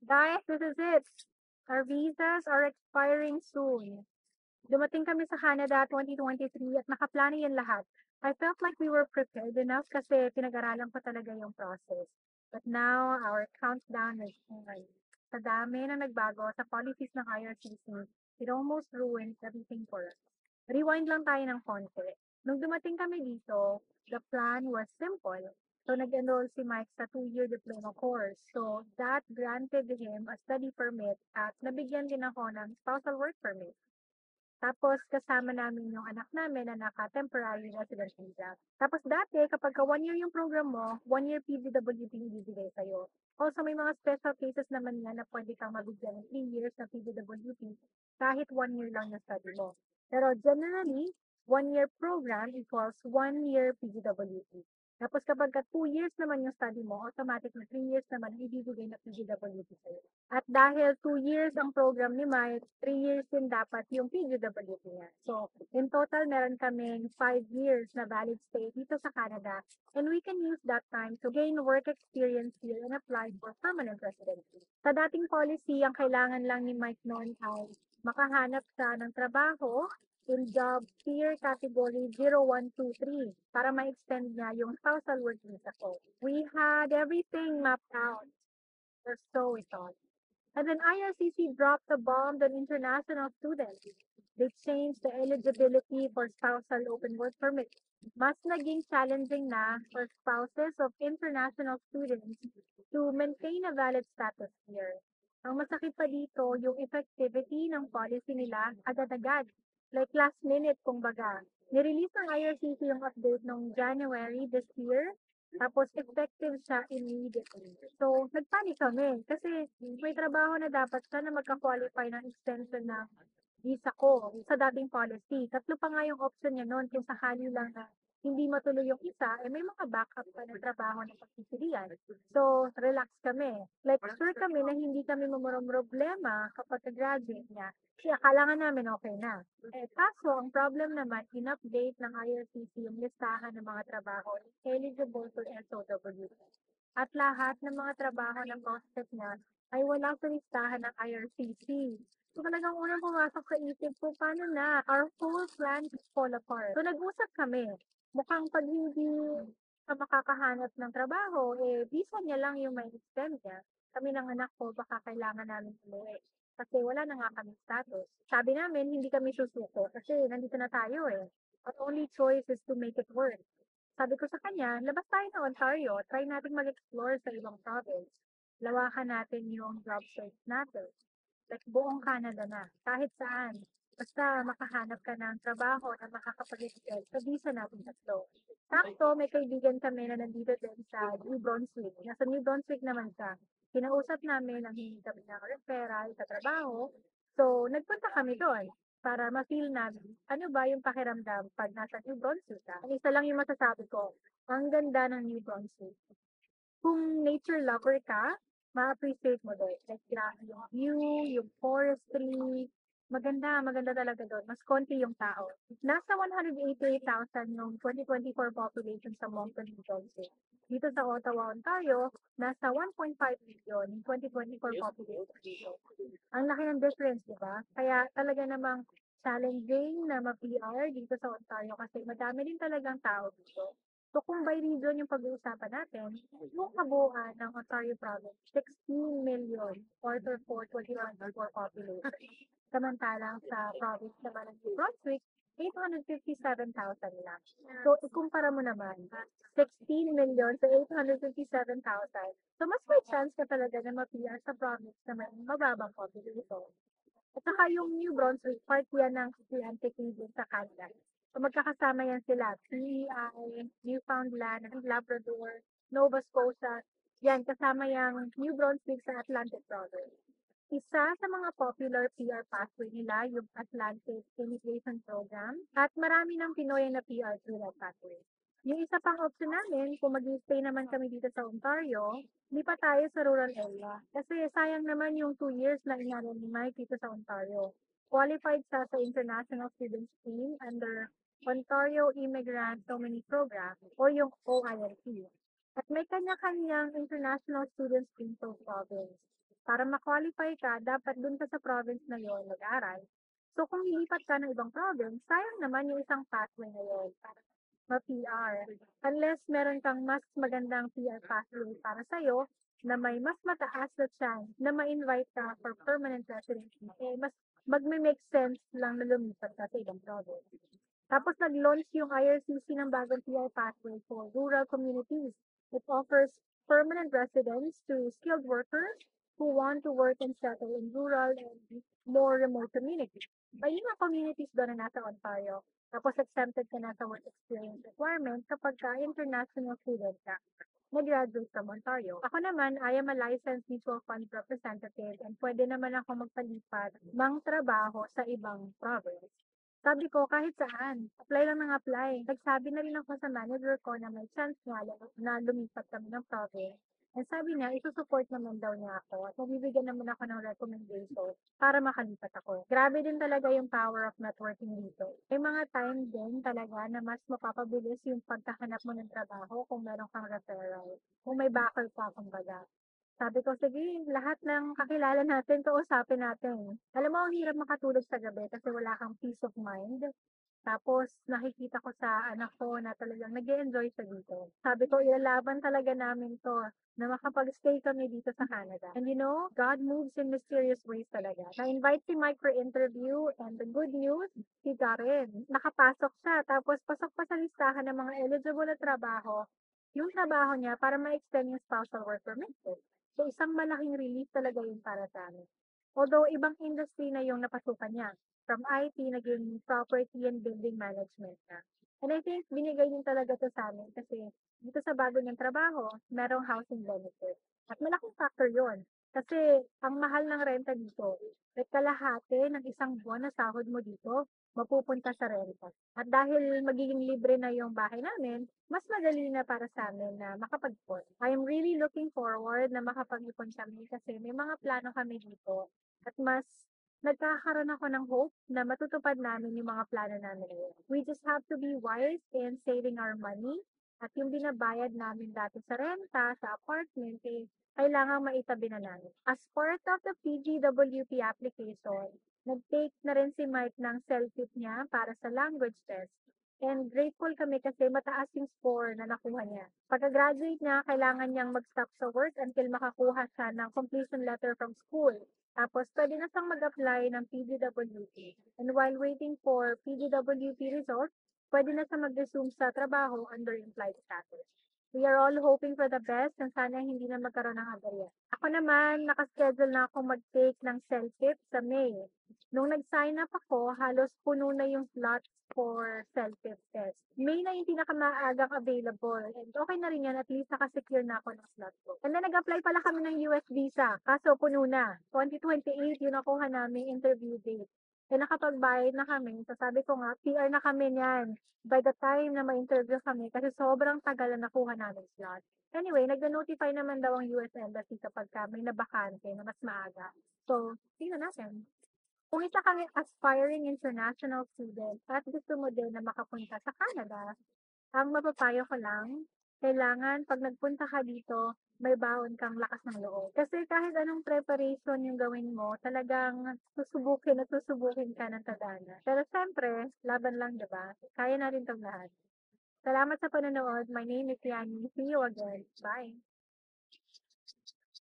Guys, this is it. Our visas are expiring soon. Dumating kami sa Canada 2023 at nakaplano yan lahat. I felt like we were prepared enough kasi pinag-aralan ko talaga yung process. But now, our countdown is on. Sa dami na nagbago sa policies ng IRCC, it almost ruined everything for us. Rewind lang tayo ng konti. Nung dumating kami dito, the plan was simple. So, nag-enroll si Mike sa 2-year diploma course. So, that granted him a study permit at nabigyan din ako ng spousal work permit. Tapos kasama namin yung anak namin na naka-temporary resident visa. Tapos dati, kapag 1 year yung program mo, 1 year PGWP ibibigay sa'yo. Also, may mga special cases naman yan na pwede kang mabigyan ng 3 years na PGWP kahit 1 year lang yung study mo. Pero generally, 1 year program equals 1 year PGWP. Tapos kapag 2 years naman yung study mo, automatic na 3 years naman ang ibibigay na PGWP sa'yo. At dahil 2 years ang program ni Mike, 3 years din dapat yung PGWP niya. So, in total, meron kaming 5 years na valid stay dito sa Canada. And we can use that time to gain work experience here and apply for permanent residency. Sa dating policy, ang kailangan lang ni Mike noon ay makahanap siya ng trabaho in job tier category 0123 para ma-extend niya yung spousal work visa ko. We had everything mapped out, or so we thought. And then IRCC dropped the bomb on international students. They changed the eligibility for spousal open work permit. Mas naging challenging na for spouses of international students to maintain a valid status here. Ang masakit pa dito, yung effectivity ng policy nila agad-agad. Like last minute, kumbaga. Nirelease ng IRCC yung update noong January this year, tapos effective siya immediately. So, nagpanik kami kasi may trabaho na dapat siya na magka-qualify ng extension ng visa ko sa dating policy. Tatlo pa nga yung option niya noon kung sakali lang na hindi matuloy yung isa, may mga backup pa na trabaho na pagpipilian. So, relax kami. Like, sure kami na hindi kami problema kapag graduate niya. Kasi akala nga namin okay na. Kaso, ang problem naman, in-update ng IRCC yung listahan ng mga trabaho eligible for SOWP. At lahat ng mga trabaho ng prospect niya ay wala sa listahan ng IRCC. So talagang unang pumasok sa isip ko, paano na? Our whole plan is fall apart. So nag-usap kami. Mukhang pag hindi ka makakahanap ng trabaho, visa niya lang yung may extend niya. Kami ng anak ko, baka kailangan namin umuwi. Kasi wala na nga kami status. Sabi namin, hindi kami susuko kasi nandito na tayo eh. Our only choice is to make it work. Sabi ko sa kanya, labas tayo ng Ontario, try natin mag-explore sa ibang province. Lawakan natin yung job search natin. Like buong Canada na, kahit saan. Basta makahanap ka ng trabaho na makakapag-extend sa visa natin tatlo. Sakto, may kaibigan kami na nandito din sa New Brunswick. Nasa New Brunswick naman siya. Kinausap namin ang hindi kami ng referral sa trabaho. So, nagpunta kami doon para ma-feel namin ano ba yung pakiramdam pag nasa New Brunswick ka. Ang isa lang yung masasabi ko, ang ganda ng New Brunswick. Kung nature lover ka, ma-appreciate mo doon. Like, grabe yung view, yung forestry, maganda, maganda talaga doon. Mas konti yung tao. Nasa 188,000 yung 2024 population sa Moncton, New Brunswick. Dito sa Ottawa, Ontario, nasa 1.5 million yung 2024 population. Ang laki ng difference, di ba? Kaya talaga namang challenging na ma-PR dito sa Ontario kasi madami din talagang tao dito. So kung by region yung pag-uusapan natin, yung kabuuan ng Ontario Province, 16 million, quarter 4, 2024 population. Samantalang sa province naman ng New Brunswick, 857,000 lang. So, ikumpara mo naman, 16 million sa 857,000. So, mas may chance ka talaga na ma-PR sa province na may mababang population. At saka yung New Brunswick, part yan ng Atlantic region sa Canada. So magkakasama yan sila, PEI, Newfoundland, and Labrador, Nova Scotia. Yan, kasama yung New Brunswick sa Atlantic province. Isa sa mga popular PR pathway nila yung Atlantic Immigration Program at marami ng Pinoy na PR through that pathway. Yung isa pang option namin, kung mag-stay naman kami dito sa Ontario, lipat tayo sa rural area. Kasi sayang naman yung 2 years na inaral ni Mike dito sa Ontario. Qualified siya sa International Student Scheme under Ontario Immigrant Nominee Program o yung OIMP. At may kanya-kanyang International Student Scheme per province. Para ma-qualify ka, dapat dun ka sa province na yon mag-aral. So kung lilipat ka ng ibang province, sayang naman yung isang pathway na yun para ma-PR. Unless meron kang mas magandang PR pathway para sa'yo, na may mas mataas na chance na ma-invite ka for permanent residency, eh mas magme-make sense lang na lumipat ka sa ibang province. Tapos nag-launch yung IRCC ng bagong PR pathway for rural communities. It offers permanent residence to skilled workers who want to work and settle in rural and more remote communities. May mga communities doon na nasa Ontario. Tapos exempted ka na sa work experience requirement kapag ka international student ka. Nag-graduate from Ontario. Ako naman, I am a licensed mutual fund representative and pwede naman ako magpalipat ng trabaho sa ibang province. Sabi ko, kahit saan, apply lang ng apply. Nagsabi na rin ako sa manager ko na may chance nga na lumipat kami ng province. And sabi niya, isusupport naman daw niya ako at mabibigyan naman ako ng recommendation para makalipat ako. Grabe din talaga yung power of networking dito. May mga time din talaga na mas mapapabilis yung pagkahanap mo ng trabaho kung meron kang referral. Kung may backer ka, kumbaga. Sabi ko, sige, lahat ng kakilala natin, kausapin natin. Alam mo, ang hirap makatulog sa gabi kasi wala kang peace of mind. Tapos, nakikita ko sa anak ko na talagang nag enjoy siya dito. Sabi ko, ilalaban talaga namin to na makapag-stay kami dito sa Canada. And you know, God moves in mysterious ways talaga. Na-invite si Mike for interview and the good news, si Karen. Nakapasok siya. Tapos, pasok pa sa listahan ng mga eligible na trabaho yung trabaho niya para ma-extend yung spousal work permit ko. So, isang malaking relief talaga yun para sa amin. Although, ibang industry na yung napasukan niya. From IT, naging property and building management na. And I think binigay din talaga to sa amin kasi dito sa bago niyang trabaho, merong housing benefit. At malaking factor yon. Kasi ang mahal ng renta dito, at kalahati ng isang buwan na sahod mo dito, mapupunta sa renta. At dahil magiging libre na yung bahay namin, mas madali na para sa amin na makapag-ipon. I am really looking forward na makapag-ipon kami kasi may mga plano kami dito at mas nagkakaroon ako ng hope na matutupad namin yung mga plano namin ngayon. We just have to be wise in saving our money at yung binabayad namin dati sa renta, sa apartment, eh, kailangan maitabi na namin. As part of the PGWP application, nag-take na rin si Mike ng self-tip niya para sa language test. And grateful kami kasi mataas yung score na nakuha niya. Pagka-graduate niya, kailangan niyang mag-stop sa work until makakuha siya ng completion letter from school. Tapos, pwede na siyang mag-apply ng PGWP. And while waiting for PGWP results, pwede na siya mag-resume sa trabaho under implied status. We are all hoping for the best and sana hindi na magkaroon ng aberya. Ako naman, nakaschedule na ako mag-take ng self-tip sa May. Nung nag-sign up ako, halos puno na yung slots for self-tip test. May na yung pinakamaagang available. And okay na rin yan, at least nakasecure na ako ng slot ko. And then nag-apply pala kami ng US visa, kaso puno na. 2028 yung nakuha namin interview date. Eh nakapagbayad na kami, so sabi ko nga, PR na kami niyan by the time na ma-interview kami kasi sobrang tagal na nakuha namin slot. Anyway, nag-notify naman daw ang US Embassy kapag may nabakante na mas maaga. So, tingnan natin. Kung isa kang aspiring international student at gusto mo din na makapunta sa Canada, ang mapapayo ko lang, kailangan 'pag nagpunta ka dito, may baon kang lakas ng loob. Kasi kahit anong preparation yung gawin mo, talagang susubukin at susubukin ka ng tadhana. Pero siyempre, laban lang, 'di ba? Kaya natin 'tong lahat. Salamat sa panonood. My name is Yani. See you again. Bye.